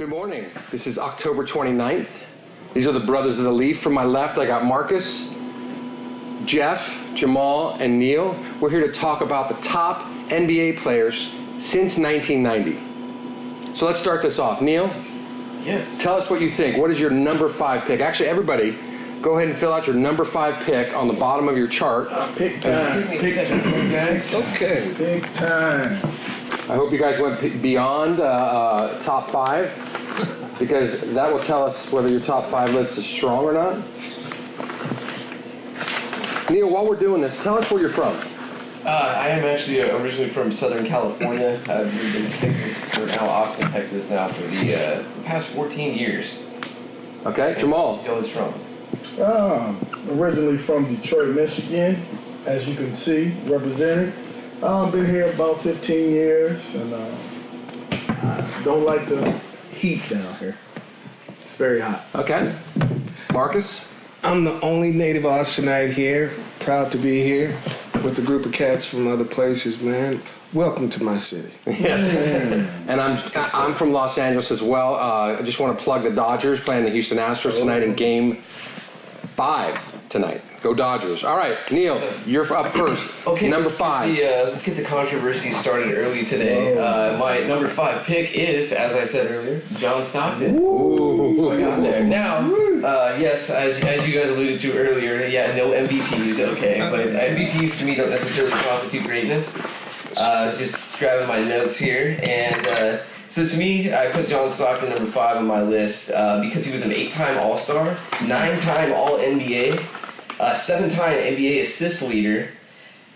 Good morning. This is October 29th. These are the brothers of the Leaf. From my left, I got Marcus, Jeff, Jamal, and Neil. We're here to talk about the top NBA players since 1990. So let's start this off. Neil? Yes. Tell us what you think. What is your number 5 pick? Actually, everybody, go ahead and fill out your number 5 pick on the bottom of your chart. Pick time. Pick time, guys. Okay. Pick time. I hope you guys went beyond top 5, because that will tell us whether your top 5 list is strong or not. Neil, while we're doing this, tell us where you're from. I am actually originally from Southern California. I've lived in Texas, or now Austin, Texas now for the past 14 years. Okay, Jamal. Y'all is from? Originally from Detroit, Michigan, as you can see, represented. Been here about 15 years, and I don't like the heat down here. It's very hot. Okay. Marcus? I'm the only native Austinite here. Proud to be here with a group of cats from other places, man. Welcome to my city. Yes. And I'm from Los Angeles as well. I just want to plug the Dodgers playing the Houston Astros tonight in Game 5 tonight. Go Dodgers. All right, Neil, you're up first. Okay, number 5. Let's get the controversy started early today. My number 5 pick is, as I said earlier, John Stockton. Ooh. So I got there. Now, yes, as you guys alluded to earlier, yeah, no MVPs, okay, but MVPs to me don't necessarily constitute greatness. Just grabbing my notes here, and so to me, I put John Stockton number 5 on my list because he was an 8-time All-Star, 9-time All-NBA, 7-time NBA assist leader,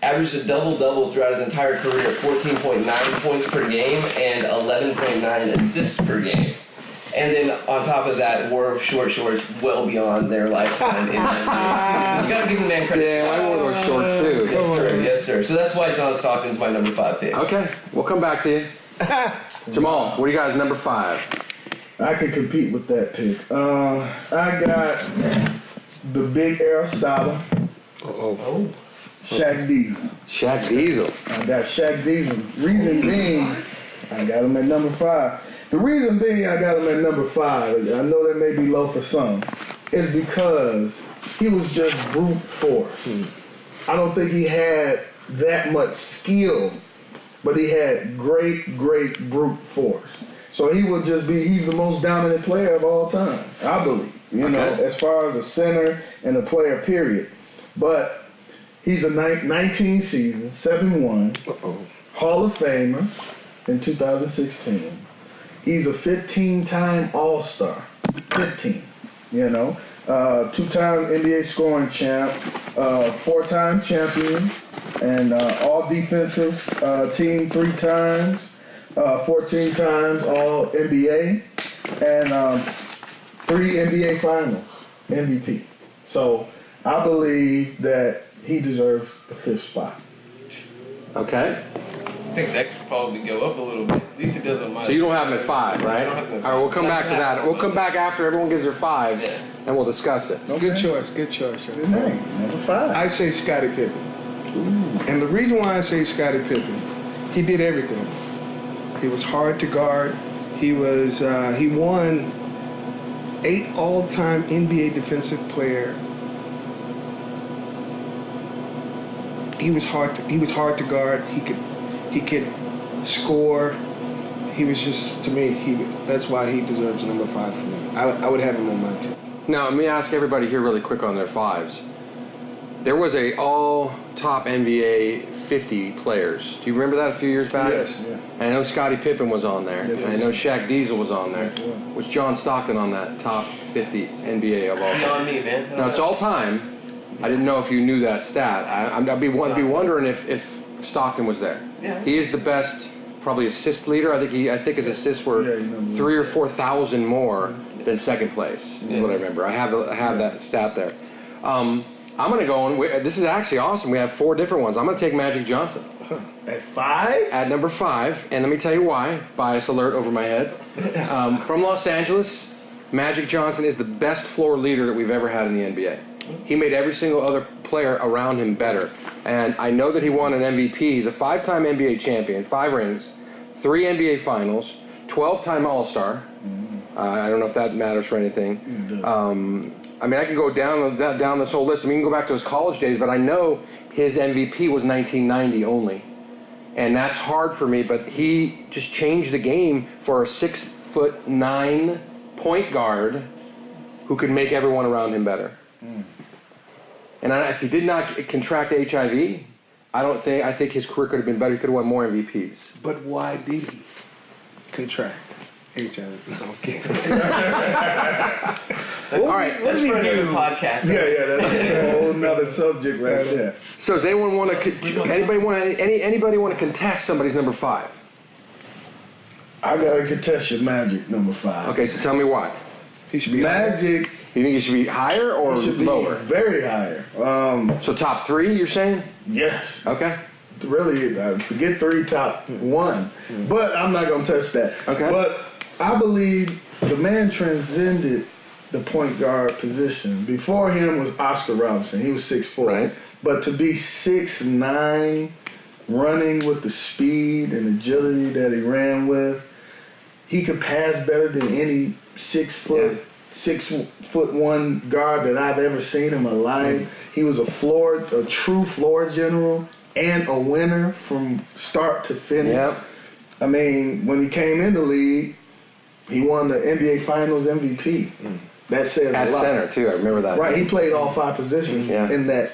averaged a double-double throughout his entire career at 14.9 points per game and 11.9 assists per game. And then on top of that, wore short shorts well beyond their lifetime in NBA. You gotta give the man credit. Yeah, I wore those shorts too. Yes, sir. Yes, sir. So that's why John Stockton's my number 5 pick. Okay, we'll come back to you. Jamal, what do you guys number 5? I can compete with that pick. I got the big Aristotle, Oh. Shaq Diesel. Shaq Diesel. I got Shaq Diesel. Reason being, I got him at number 5. The reason being I got him at number 5, I know that may be low for some, is because he was just brute force. I don't think he had that much skill, but he had great brute force. So he would just be, he's the most dominant player of all time, I believe, you know, as far as a center and a player, period. But he's a 19 season, 7-1, Hall of Famer in 2016. He's a 15-time All-Star, 15, you know, 2-time NBA scoring champ, 4-time champion, and all defensive team 3 times, 14 times all NBA, and 3 NBA finals MVP. So I believe that he deserves the 5th spot. Okay. I think that could probably go up a little bit. At least it does on my. So you don't have him at 5, right? I don't have him at 5. All right, we'll come back to that. We'll come back after everyone gives their 5s, and we'll discuss it. Okay. Good choice. Good choice. Good name, number 5. I say Scottie Pippen. Ooh. And the reason why I say Scottie Pippen, he did everything. He was hard to guard. He won 8 all-time NBA defensive player. He was hard to guard. He could score. He was just, to me, that's why he deserves number 5 for me. I would have him on my team. Now, let me ask everybody here really quick on their 5s. There was a all-top NBA 50 players. Do you remember that a few years back? Yes, yeah. I know Scottie Pippen was on there. Yes, I know Shaq Diesel was on there. Yes, Was John Stockton on that top 50 NBA of all time? Beyond me, man. Now, it's all time. I didn't know if you knew that stat. I'd be wondering if Stockton was there. Yeah. He is the best, probably assist leader. I think his assists were 3,000 or 4,000 more than second place. Is what I remember. I have that stat there. I'm going to go on. This is actually awesome. We have 4 different ones. I'm going to take Magic Johnson. At 5? At number 5, and let me tell you why. Bias alert over my head. From Los Angeles, Magic Johnson is the best floor leader that we've ever had in the NBA. He made every single other player around him better. And I know that he won an MVP. He's a 5-time NBA champion, 5 rings, 3 NBA finals, 12-time All-Star, I don't know if that matters for anything. I mean, I can go down this whole list. I mean, you can go back to his college days, but I know his MVP was 1990 only. And that's hard for me, but he just changed the game for a 6'9" point guard who could make everyone around him better. And if he did not contract HIV, I think his career could have been better. He could have won more MVPs. But why did he contract HIV? No, okay. All right, let's for another podcast. Yeah, that's a whole nother subject right there. So does anyone want to? Anybody want to contest somebody's number 5? I gotta contest your Magic number 5. Okay, so tell me why. He should be Magic. You think he should be higher or He should be lower? very higher. So top 3, you're saying? Yes. Okay. Really, forget 3, top 1. But I'm not gonna touch that. Okay. But I believe the man transcended the point guard position. Before him was Oscar Robertson. He was 6'4". Right. But to be 6'9", running with the speed and agility that he ran with, he could pass better than any 6'1" guard that I've ever seen in my life. He was a true floor general and a winner from start to finish. Yep. I mean, when he came in the league, he won the NBA Finals MVP. That says At a lot. center too, I remember that. Right, he played all 5 positions in that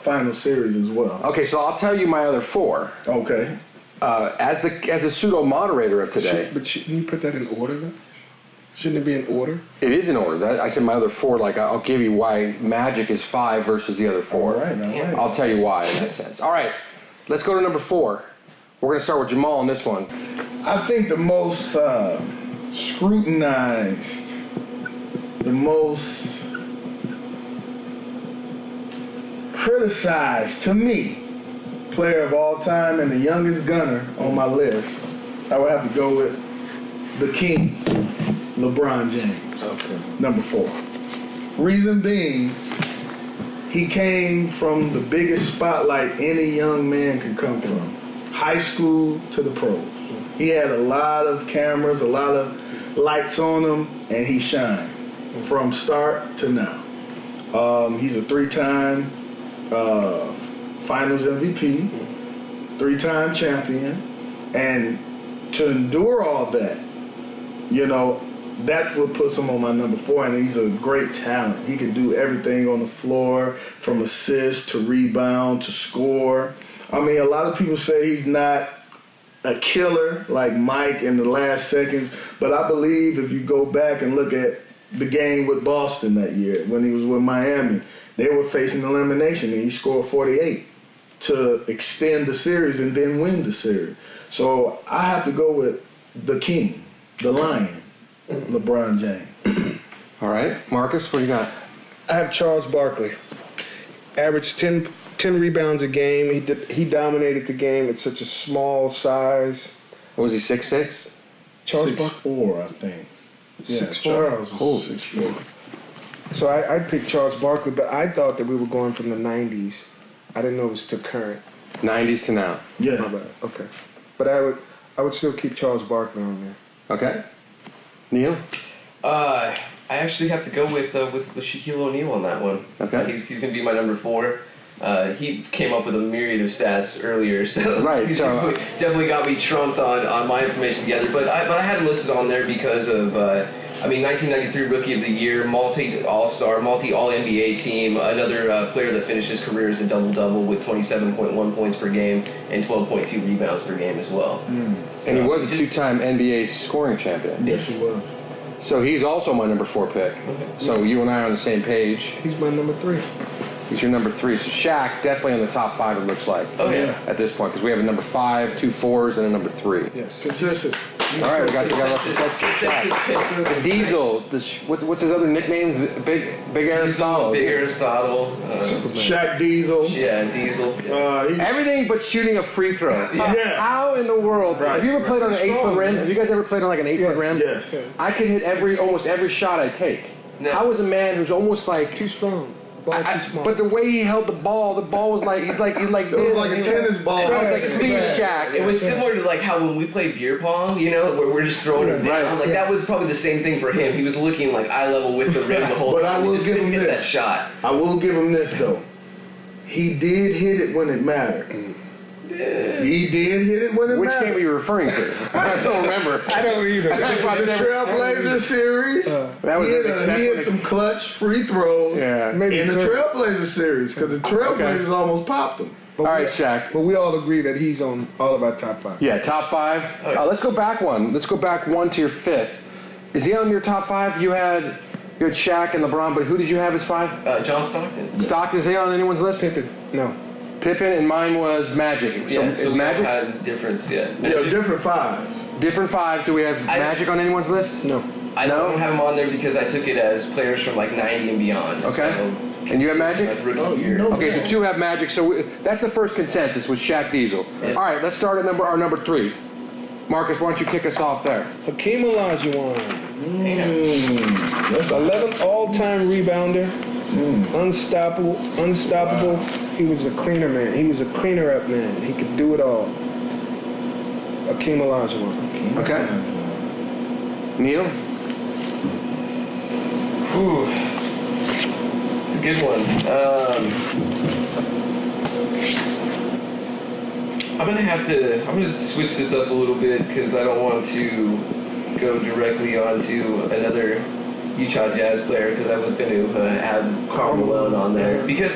final series as well. Okay, so I'll tell you my other 4. Okay. As the pseudo moderator of today, But shouldn't you put that in order then? Shouldn't it be in order? it is in order. I said my other 4. Like I'll give you why Magic is 5 versus the other 4. All right. I'll tell you why in that sense. All right, let's go to number 4. We're gonna start with Jamal on this one. I think the most scrutinized, the most criticized, to me, player of all time and the youngest gunner on my list, I would have to go with the King, LeBron James. Okay. Number 4. Reason being, he came from the biggest spotlight any young man could come from. High school to the pros. He had a lot of cameras, a lot of lights on him, and he shined from start to now. He's a 3-time Finals MVP, 3-time champion, and to endure all that, that's what puts him on my number 4, and he's a great talent. He can do everything on the floor, from assist to rebound to score. I mean, a lot of people say he's not a killer like Mike in the last seconds, but I believe if you go back and look at the game with Boston that year when he was with Miami, they were facing elimination, and he scored 48 to extend the series and then win the series. So I have to go with the King, the Lion, LeBron James. All right, Marcus, what do you got? I have Charles Barkley. Averaged 10 rebounds a game. He dominated the game at such a small size. What was he, 6'6"? Charles Barkley. 6'4", I think. Yeah, 6'4". Charles was 6'4". So I'd pick Charles Barkley, but I thought that we were going from the 90s. I didn't know it was still current. 90s to now. Yeah. My bad. Okay. But I would still keep Charles Barkley on there. Okay. Neil? I actually have to go with Shaquille O'Neal on that one. Okay. He's going to be my number 4. He came up with a myriad of stats earlier, so Right, he's so definitely got me trumped on my information together. But I had him listed on there because of 1993 Rookie of the Year, multi-All-Star, multi-All-NBA team, another player that finished his career as a double-double with 27.1 points per game and 12.2 rebounds per game as well. And he was a 2-time NBA scoring champion. Yes, he was. So he's also my number 4 pick. So you and I are on the same page. He's my number 3. He's your number 3. So Shaq definitely in the top 5, it looks like. Oh, yeah. At this point, because we have a number 5, 2 4s, and a number 3. Yes. Consistent. All right, we got Shaq. The Diesel. What's his other nickname? Big Aristotle. Big Aristotle. Shaq Diesel. Yeah, Diesel. Everything but shooting a free throw. Yeah. How in the world? Right. Have you ever played on an 8-foot rim? Have you guys ever played on like an 8-foot rim? Yes. I can hit almost every shot I take. No. How is a man who's almost like Too strong. Ball too small. But the way he held the ball was like he's like It was like a tennis ball. I was like, please, Yeah. Shaq. It was similar to like how when we play beer pong, you know, where we're just throwing it down. Like that was probably the same thing for him. He was looking like eye level with the rim the whole But time. I will He just give couldn't him hit this. that shot. I will give him this though. He did hit it when it mattered. He did hit it when it Which mattered. game are you referring to? I don't remember. I don't either. The Trailblazer series. That was he hit some clutch free throws maybe in the Trailblazer series because the Trailblazers almost popped him. All right, Shaq. But we all agree that he's on all of our top 5. Yeah, top 5. Let's go back one. Let's go back one to your 5th. Is he on your top 5? You had Shaq and LeBron, but who did you have as 5? John Stockton. Stockton, is he on anyone's list? Pippen. No. Pippen, and mine was Magic. So Yeah, is we Magic? had a difference, yeah. Yeah, different 5s. Different 5. Do we have Magic on anyone's list? No. I don't have him on there because I took it as players from like 90 and beyond. Okay. So, And you have Magic? like rookie year. Okay, so 2 have Magic. So that's the first consensus with Shaq Diesel. Yeah. All right, let's start at our number 3. Marcus, why don't you kick us off there? Hakeem Olajuwon. That's 11th all-time rebounder. Unstoppable. He was a cleaner man. He was a cleaner-up man. He could do it all. Hakeem Olajuwon. Okay. Neil? Ooh. It's a good one. I'm gonna switch this up a little bit because I don't want to go directly onto another Utah Jazz player because I was going to have Karl Malone on there because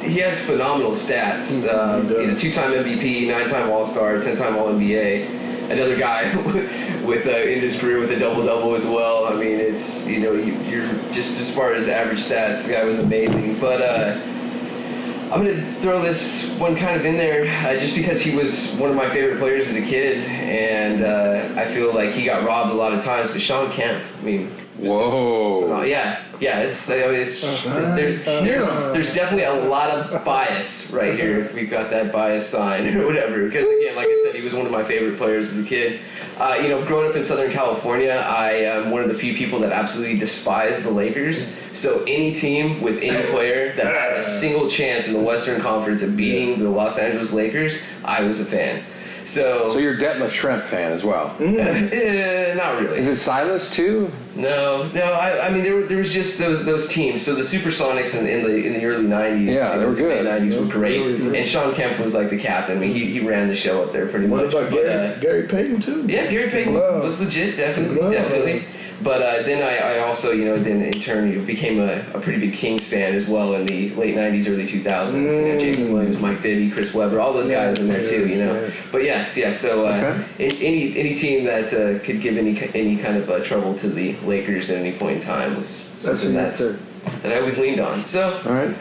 he has phenomenal stats. 2-time MVP, 9-time All-Star, 10-time All-NBA. Another guy with in his career with a double-double as well. I mean, it's you're just as far as average stats, the guy was amazing. But I'm going to throw this one kind of in there just because he was one of my favorite players as a kid, and I feel like he got robbed a lot of times. But Sean Kemp, I mean. Whoa. Yeah. There's definitely a lot of bias right here if we've got that bias sign or whatever. Because again, like I said, he was one of my favorite players as a kid. Growing up in Southern California, I am one of the few people that absolutely despise the Lakers. So any team with any player that had a single chance in the Western Conference of beating the Los Angeles Lakers, I was a fan. So you're a Detlef Schrempf fan as well? Not really. Is it Silas too? No. I mean, there was just those teams. So the Supersonics in the early '90s. Yeah, they were good. Late '90s were great, and Sean Kemp was like the captain. I mean, he ran the show up there pretty much. What about Gary Payton too? Yeah, Gary Payton was legit, definitely. But then I also, then in turn became a pretty big Kings fan as well in the late '90s, early 2000s. Jason Williams, Mike Bibby, Chris Webber, all those guys in there too. Yes. But yes. So any team that could give any kind of trouble to the Lakers at any point in time was something that I always leaned on. So all right,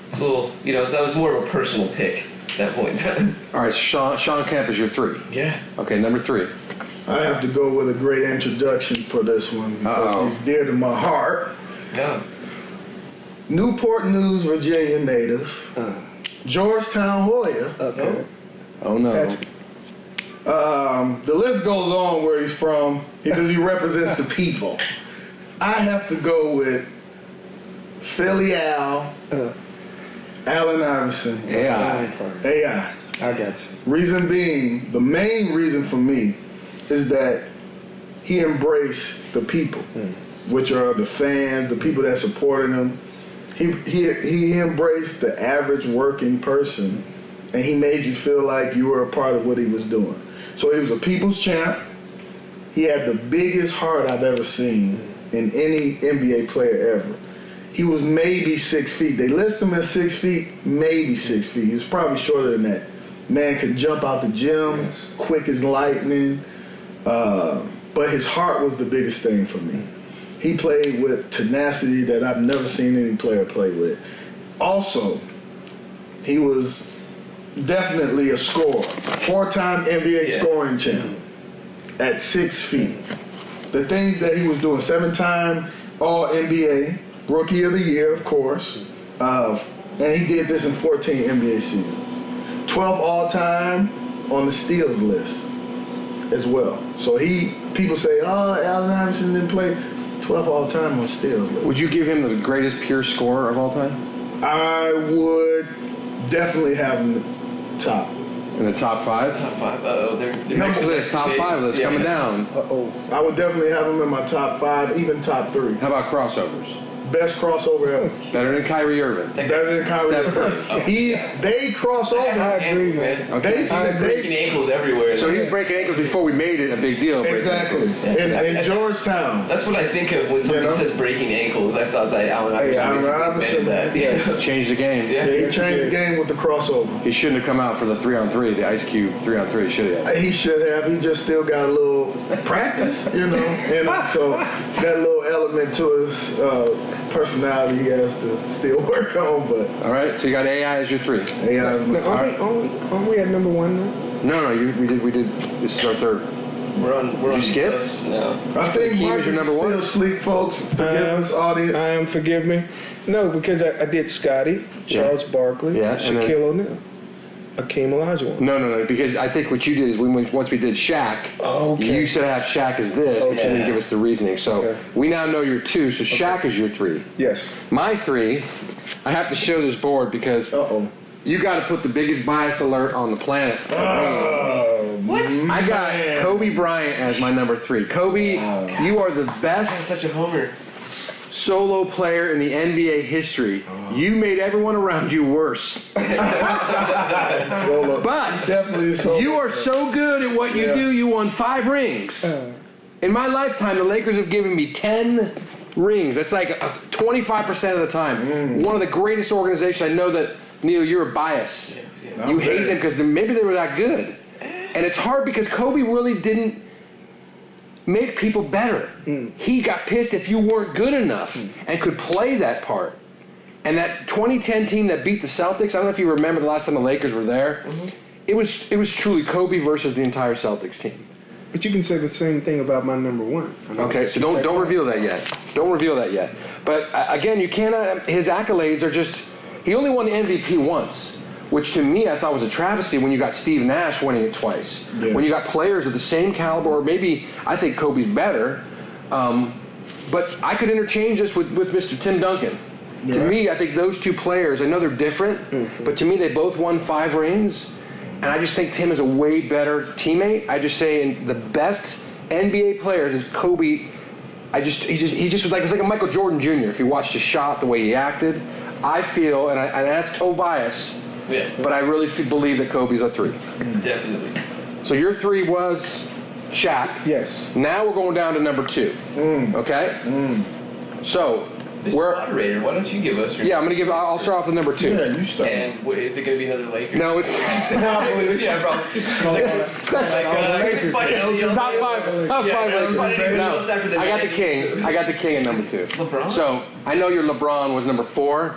it's a little, that was more of a personal pick at that point in time. All right, Sean Kemp is your 3. Yeah. Okay, number 3. I have to go with a great introduction for this one because he's dear to my heart. Yeah. Newport News, Virginia native, Georgetown Hoya. Okay. Oh no. Patrick. The list goes on where he's from because he represents the people. I have to go with Philly Al, Allen Iverson. AI. I got you. Reason being, the main reason for me is that he embraced the people, which are the fans, the people that supported him. He embraced the average working person, and he made you feel like you were a part of what he was doing. So he was a people's champ. He had the biggest heart I've ever seen in any NBA player ever. He was maybe 6 feet. They list him as 6 feet, maybe 6 feet. He was probably shorter than that. Man could jump out the gym, quick as lightning. But his heart was the biggest thing for me. He played with tenacity that I've never seen any player play with. Also, he was definitely a scorer. 4-time NBA scoring champ at 6 feet. The things that he was doing, 7-time All-NBA, Rookie of the Year, of course. And he did this in 14 NBA seasons. 12 all-time on the steals list as well. So people say, Allen Iverson didn't play 12th all time on steals. Would you give him the greatest pure scorer of all time? I would definitely have him top. In the top 5? Top 5. They're Next list, top 5 list coming down. I would definitely have him in my top 5, even top 3. How about crossovers? Best crossover ever. Better than Kyrie Irving. Better than Kyrie Steph Irving. Curry. They cross over. I agree, man. Okay. breaking ankles everywhere. So he was breaking ankles before we made it a big deal. Exactly. In Georgetown. That's what I think of when somebody says breaking ankles. I thought that Allen Iverson invented that. Yeah. Changed the game. Yeah. He changed the game with the crossover. He shouldn't have come out for the 3-on-3, the Ice Cube 3-on-3. Should have. He should have. He just still got a little practice, you know. And so that little element to his personality he has to still work on. But all right, so you got AI as your 3. AI is my Aren't we at number 1 now? No, we did. This is our 3rd. We're on. Did you skip? Close now. I think Hakeem Mike is your is number 1? still asleep, folks. Forgive us, audience. Forgive me. No, because I did Scotty, Charles Barkley, Yeah, and then- Shaquille O'Neal, Hakeem Olajuwon. No, because I think what you did is once we did Shaq, you said have Shaq as this, but you didn't give us the reasoning. So we now know your 2, so Shaq is your 3. Yes. My 3, I have to show this board because you got to put the biggest bias alert on the planet. What? I got Kobe Bryant as my number 3. Kobe, you are the best That's such a homer. solo player in the NBA history. You made everyone around you worse. But Definitely you are so good at what you do, you won 5 rings. In my lifetime, the Lakers have given me 10 rings. That's like 25% of the time. One of the greatest organizations. I know that, Neil, you're a bias. You hate them because maybe they were that good. And it's hard because Kobe really didn't make people better. He got pissed if you weren't good enough and could play that part. And that 2010 team that beat the Celtics, I don't know if you remember the last time the Lakers were there, it was truly Kobe versus the entire Celtics team. But you can say the same thing about my number 1. Okay, so don't reveal that yet. Don't reveal that yet. But again, you cannot, his accolades are just, he only won the MVP once, which to me I thought was a travesty when you got Steve Nash winning it twice. When you got players of the same caliber, or maybe I think Kobe's better, but I could interchange this with Mr. Tim Duncan. To me, I think those 2 players, I know they're different, but to me they both won 5 rings, and I just think Tim is a way better teammate. I just say the best NBA players is Kobe. He just was like, it's like a Michael Jordan Jr. If you watched his shot, the way he acted, I feel, and that's toe bias, but I really believe that Kobe's a 3. Definitely. So your 3 was Shaq. Yes. Now we're going down to number 2. Okay? So, Mr. Moderator, why don't you give us your... Yeah, I'll start off with number 2. Yeah, you start. And is it going to be another Laker? No, it's... Yeah, bro. Just Top 5 Lakers. No, I got the King. I got the King at number 2. LeBron? So, I know your LeBron was number 4.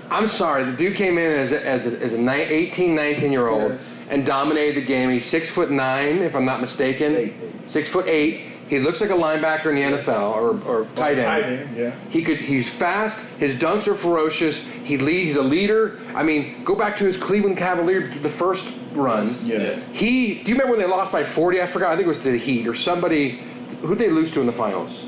I'm sorry, the dude came in as an 18, 19-year-old and dominated the game. He's 6'9", if I'm not mistaken. 6'8". He looks like a linebacker in the NFL or tight end. Tight end, yeah. He's fast. His dunks are ferocious. He's a leader. I mean, go back to his Cleveland Cavaliers, the first run. Yeah. Do you remember when they lost by 40? I forgot. I think it was the Heat or somebody. Who'd they lose to in the finals?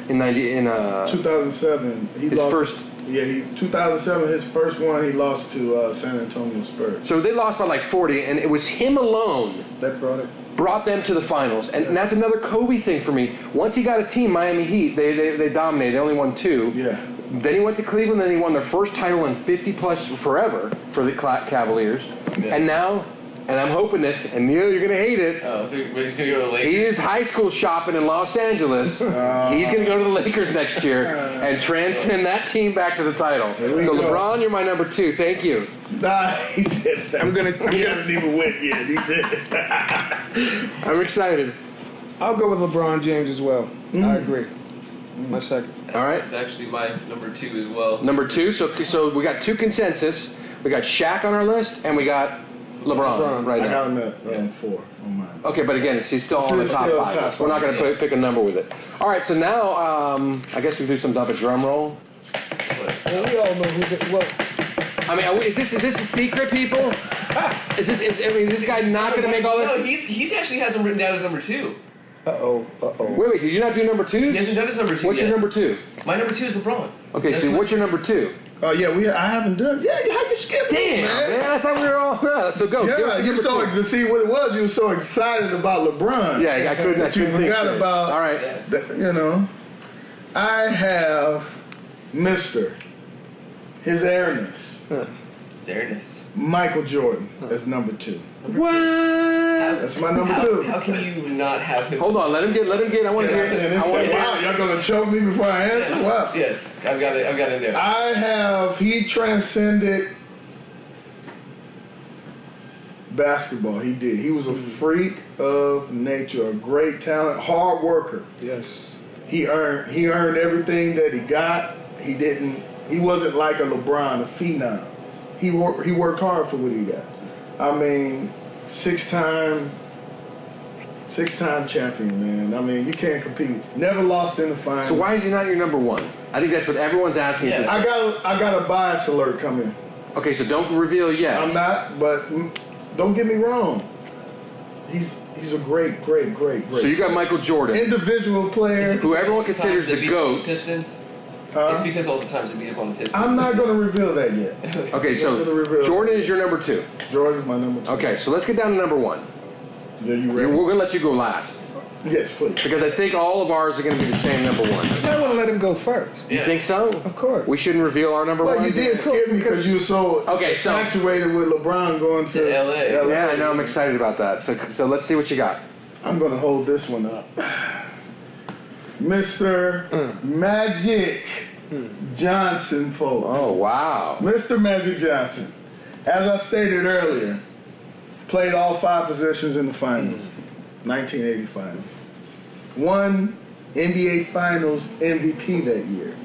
In 2007. He his lost. first. Yeah, 2007, his first one, he lost to San Antonio Spurs. So they lost by like 40, and it was him alone That brought them to the finals. And that's another Kobe thing for me. Once he got a team, Miami Heat, they dominated. They only won 2. Yeah. Then he went to Cleveland, then he won their first title in 50-plus forever for the Cavaliers. Yeah. And now, and I'm hoping this, and Neil, you're going to hate it. Oh, he's going to go to the Lakers? He is high school shopping in Los Angeles. He's going to go to the Lakers next year and transcend that team back to the title. So LeBron, you're my number 2. Thank you. Nah, he said that. He hasn't even went yet. He said I'm excited. I'll go with LeBron James as well. I agree. My second. All right. That's actually my number 2 as well. Number 2. So we got 2 consensus. We got Shaq on our list, and we got LeBron right I now. got him at 4 on mine. Okay, but again, he's still on the top Still 5. top We're not going five, to pick a number with it. All right, so now I guess we do some type of drum roll. Well, we all know who. I mean, is this a secret, people? Is this guy not going to make all this? No, he actually has him written down as number 2. Wait, did you not do number twos? He hasn't done his number two What's yet. your number two? My number two is LeBron. Okay, That's so my- what's your number two? Oh yeah, I haven't done. Yeah, how you skip Damn, me, man? man, I thought we were all. So go. Give us Yeah, the you number so two. see what it was. You were so excited about LeBron. Yeah, I couldn't. That you think forgot straight. about. All right. Yeah. You know, I have Mr. His Airness, Zareness. Michael Jordan as number two. What? That's my number two. How can you not have him? Hold on, let him get. I want to hear. I want to Wow, hear. y'all gonna choke me before I answer? Yes, Wow. yes, I've got it there. I have. He transcended basketball. He did. He was a freak of nature, a great talent, hard worker. Yes. He earned everything that he got. He wasn't like a LeBron, a phenom. He worked hard for what he got. I mean, six-time champion, man. I mean, you can't compete. Never lost in the finals. So why is he not your number one? I think that's what everyone's asking. Yeah. At this I got a bias alert coming. Okay, so don't reveal yet. I'm not, but don't get me wrong. He's a great. So you got Michael Jordan, individual player. who everyone considers the GOAT. Pistons. It's because all the times they beat up on the Pistons. I'm not going to reveal that yet. Okay, so Jordan is your number two. Jordan's my number two. Okay, so let's get down to number one. Yeah, you We're ready? going to let you go last. Yes, please. Because I think all of ours are going to be the same number one. I want to let him go first. You think so? Of course. We shouldn't reveal our number Well, one? you did skip me because you were so Okay, so- infatuated with LeBron going to LA. Yeah, I know. I'm excited about that. So let's see what you got. I'm going to hold this one up. Mr. Magic Johnson, folks. Oh, wow. Mr. Magic Johnson, as I stated earlier, played all 5 positions in the finals, 1980 finals. Won NBA Finals MVP that year.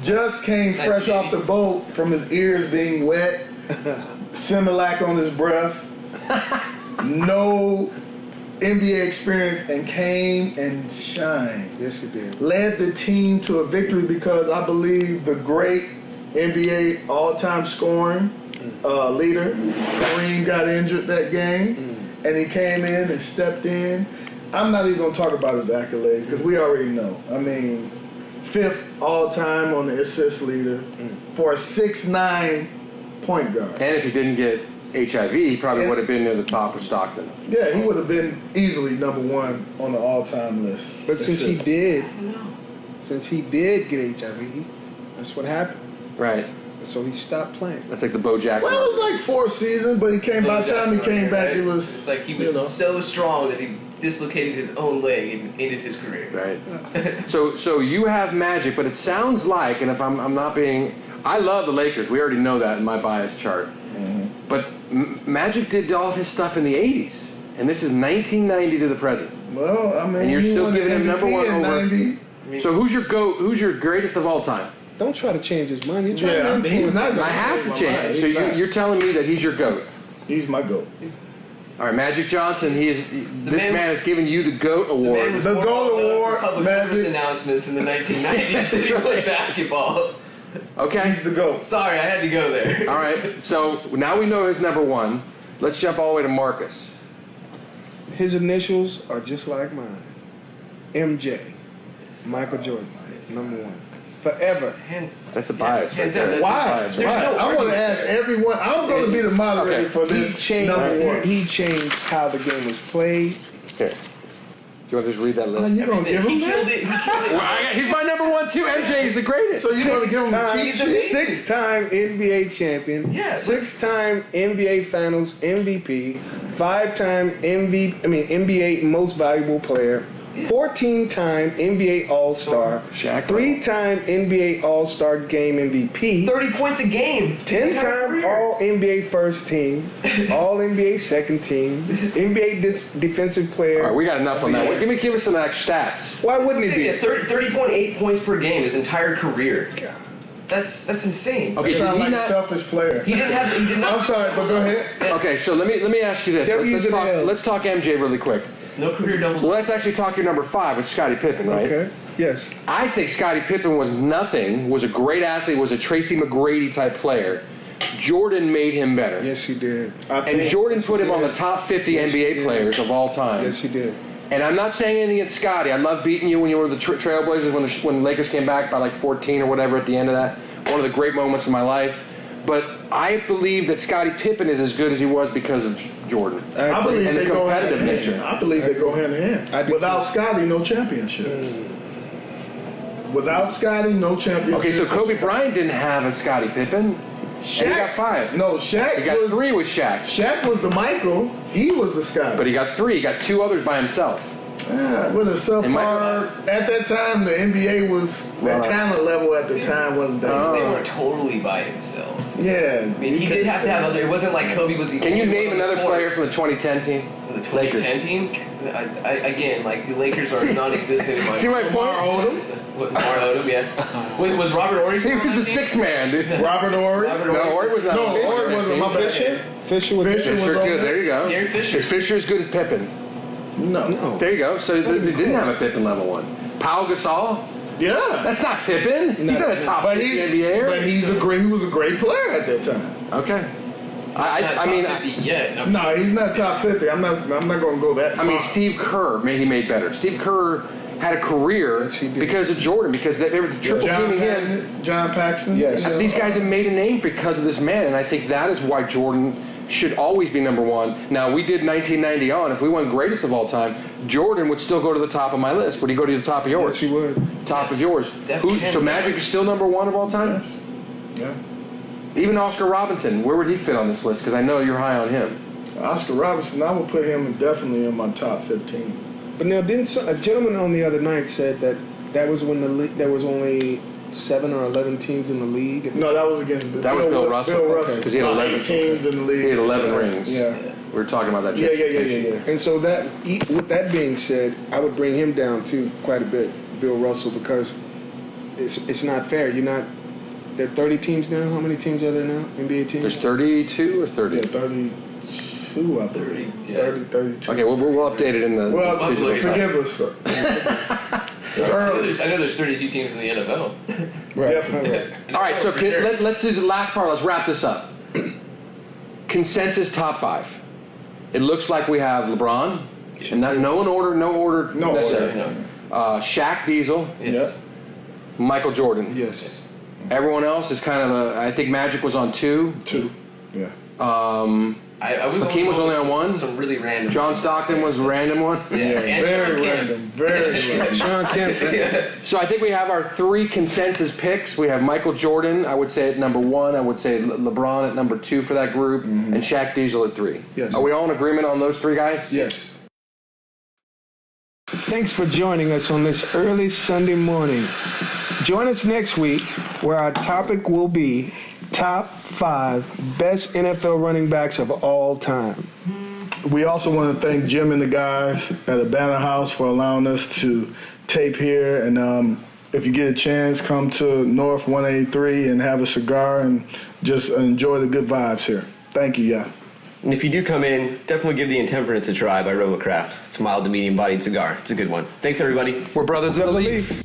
Just came fresh off the boat from his ears being wet, Similac on his breath, no NBA experience, and came and shined. Yes, he did. Led the team to a victory because I believe the great NBA all-time scoring leader, Kareem, got injured that game, and he came in and stepped in. I'm not even going to talk about his accolades because we already know. I mean, 5th all-time on the assist leader for a 6'9" point guard. And if he didn't get HIV, he probably would have been near the top of Stockton. Yeah, he would have been easily number 1 on the all-time list. But since he did get HIV, that's what happened. Right. So he stopped playing. That's like the Bo Jackson. Well, it was like 4 seasons, but he came. By the time he came back, it was It's like he was so strong that he dislocated his own leg and ended his career. Right. So you have Magic, but it sounds like, and if I'm not being, I love the Lakers. We already know that in my bias chart. But Magic did all of his stuff in the 80s, and this is 1990 to the present. Well, I mean, And you're he still won the giving him number MVP one in over. 90. So who's your GOAT? Who's your greatest of all time? Don't try to change his mind. You're trying Yeah, to I mean, he's influence not him. gonna I have to my change. mind. So He's not. you're telling me that he's your GOAT. He's my GOAT. All right, Magic Johnson. This man has given you the GOAT The man award. was The more Gold well known Award, for public Magic. service announcements in the 1990s than he played basketball. Okay. He's the GOAT. Sorry, I had to go there. All right. So now we know his number one. Let's jump all the way to Marcus. His initials are just like mine. MJ. Michael Jordan. Number 1. Forever. That's a bias. hands right there. down. Why? There's Why? no I want argument to ask there. everyone. I'm going to be the moderator Okay. for He this changed, number 1. he changed how the game was played. Here. Do you want to just read that Oh, list? you going to give him He killed that? it. He killed it. Well, he's my number one too. MJ is the greatest. So you're going to give him a cheat He's sheet? amazing. 6-time NBA champion. Yeah, 6-time NBA Finals MVP. 5-time NBA Most Valuable Player. 14-time NBA All-Star. Shaq. 3-time NBA All-Star Game MVP. 30 points a game. 10-time All-NBA First Team. All-NBA Second Team. NBA Defensive Player. All right, we got enough on that one. Give us some extra stats. Why wouldn't he be? Yeah, 30.8 points per game his entire career. That's insane. Okay, You so sound he like a not. selfish player. He did not. I'm sorry, but go ahead. Okay, so let me ask you this. W's and L's. Let's talk MJ really quick. No career double. Well, let's actually talk your number 5, which is Scottie Pippen, right? Okay. Yes. I think Scottie Pippen was nothing. Was a great athlete. Was a Tracy McGrady type player. Jordan made him better. Yes, he did. I And think- Jordan put him on the top 50 NBA players of all time. Yes, he did. And I'm not saying anything against Scotty. I love beating you when you were the Trailblazers when the Lakers came back by like 14 or whatever at the end of that. One of the great moments of my life. But I believe that Scottie Pippen is as good as he was because of Jordan. I believe and they the go hand competitive in nature. hand. I believe they go hand in hand. Without Scotty, no championships. Without Scotty, no championships. Okay, so Kobe Bryant didn't have a Scottie Pippen. Shaq, And he got 5. No, Shaq. He got 3 with Shaq. Shaq was the Michael. He was the Scotty. But he got 3. He got 2 others by himself. With a subpar, at that time, the NBA was, the talent level at the time wasn't that. They weren't totally by himself. Yeah. I mean, he did have to have other. It wasn't like Kobe was the. Can you only name one on the another court. player from the 2010 team? From the 2010 team? Again, like the Lakers are non-existent in my. See my point? Lamar Odom, yeah. Was Robert Horry? He was the 6th man, dude. Robert Horry. No, Horry was not. No, on the Horry wasn't. My bad. Fisher was Fisher was on good. there. There you go. Gary Fisher. Is Fisher as good as Pippen? No. There you go. So they didn't have a Pippen level 1. Pau Gasol? Yeah. That's not Pippen. He's not a top 50 NBA. But he was a great player at that time. Okay. I mean, 50 yet. No, he's not top 50. I'm not going to go that far. I mean, Steve Kerr, he made better. Steve Kerr had a career because of Jordan, because they were triple teaming him. John Paxson. Yes. These guys have made a name because of this man, and I think that is why Jordan should always be number 1. Now, we did 1990 on. If we won greatest of all time, Jordan would still go to the top of my list. Would he go to the top of yours? Yes, he would. Top of yours. So Magic is still number 1 of all time? Yes. Yeah. Even Oscar Robinson, where would he fit on this list? Because I know you're high on him. Oscar Robinson, I would put him definitely in my top 15. But now, didn't a gentleman on the other night said that was when the league, there was only 7 or 11 teams in the league? No, that was against That was Bill Russell. Because he had 11 teams in the league. He had 11 rings. Yeah. We were talking about that. Yeah. And so with that being said, I would bring him down too quite a bit, Bill Russell, because it's not fair. There are 30 teams now. How many teams are there now? NBA teams? There's 32 or 30? Yeah, 32, I believe. 32. Okay, we'll update it in the digital side. Forgive us, sir. I know there's 32 teams in the NFL. Right. All right, so let's do the last part. Let's wrap this up. Consensus top 5. It looks like we have LeBron, and no order necessary. No. Shaq Diesel, Yes. Michael Jordan. Yes. Everyone else is kind of I think Magic was on 2. 2. Yeah. Hakeem was only on 1. Some really random. John Stockton was a random one. Yeah. Very random. Very random. Sean Kemp. So I think we have our 3 consensus picks. We have Michael Jordan, I would say at number 1. I would say LeBron at number 2 for that group, and Shaq Diesel at 3. Yes. Are we all in agreement on those 3 guys? Yes. Thanks for joining us on this early Sunday morning. Join us next week where our topic will be top 5 best NFL running backs of all time. We also want to thank Jim and the guys at the Banner House for allowing us to tape here. And if you get a chance, come to North 183 and have a cigar and just enjoy the good vibes here. Thank you, yeah. And if you do come in, definitely give the Intemperance a try by Robocraft. It's a mild to medium-bodied cigar. It's a good one. Thanks, everybody. We're brothers in the leaf.